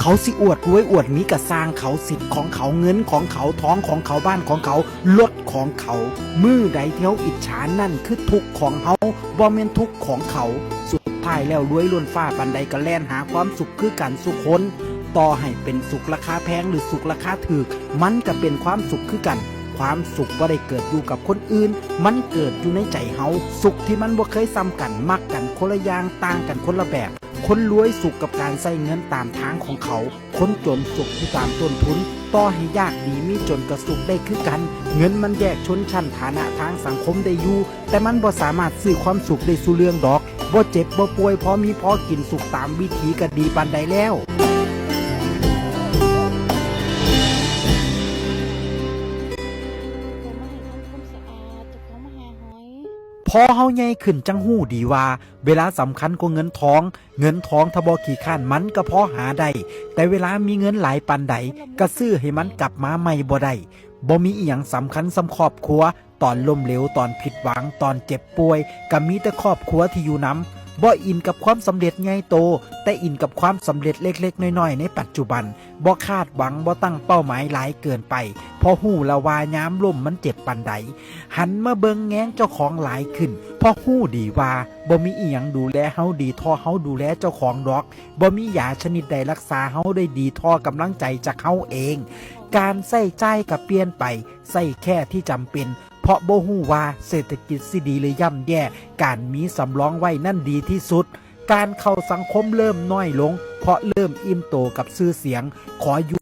เขาสิอวดรวยอวดมีกระสร้างเขาสิทธิ์ของเขาเงินของเขาท้องของเขาบ้านของเขารถของเขามือใดเที่ยวอิจฉานั่นคือทุกข์ของเขาบ่แม่นทุกข์ของเขาสุดท้ายแล้วรวยล้นฟ้าปันใดก็แล่นหาความสุขคือกันสุขคนต่อให้เป็นสุขราคาแพงหรือสุขราคาถูกมันก็เป็นความสุขคือกันความสุขบ่ได้เกิดอยู่กับคนอื่นมันเกิดอยู่ในใจเฮาสุขที่มันบ่เคยซ้ำกันมักกันคนละอย่างต่างกันคนละแบบคนรวยสุขกับการใช้เงินตามทางของเขาคนจนสุขที่ตามต้นทุนต่อให้ยากดีมีจนกระสุขได้คือกันเงินมันแยกชนชั้นฐานะทางสังคมได้อยู่แต่มันบ่สามารถซื้อความสุขได้สู่เรื่องดอกบ่เจ็บบ่ป่วยพอมีพอกินสุขตามวิถีก็ดีปานใดแล้วพอเฮาใหญ่ขึ้นจังหู้ดีว่าเวลาสำคัญกว่าเงินทองถ้าบ่ขี้ข้านมันก็พอหาได้แต่เวลามีเงินหลายปานใดก็ซื้อให้มันกลับมาใหม่บ่ได้บ่มีอีหยังสำคัญสำครอบครัวตอนล้มเหลวตอนผิดหวังตอนเจ็บป่วยก็มีแต่ครอบครัวที่อยู่นำบ่อินกับความสำเร็จใหญ่โตแต่อินกับความสำเร็จเล็กๆน้อยๆในปัจจุบันบ่คาดหวังบ่ตั้งเป้าหมายหลายเกินไปพอหู้ละว่ายามล้มมันเจ็บปานใดหันมาเบิ่งแง้งเจ้าของหลายขึ้นพอหู้ดีว่าบ่มีอีหยังดูแลเฮาดีท่อเฮาดูแลเจ้าของดอกบ่มียาชนิดใดรักษาเฮาได้ดีท่อกำลังใจจากเฮาเองการใส่ใจก็เปลี่ยนไปใส่แค่ที่จำเป็นเพราะบ่ฮู้ว่าเศรษฐกิจสิดีหรือย่ำแย่การมีสำรองไว้นั่นดีที่สุดการเข้าสังคมเริ่มน้อยลงเพราะเริ่มอิ่มโตกับชื่อเสียงขออยู่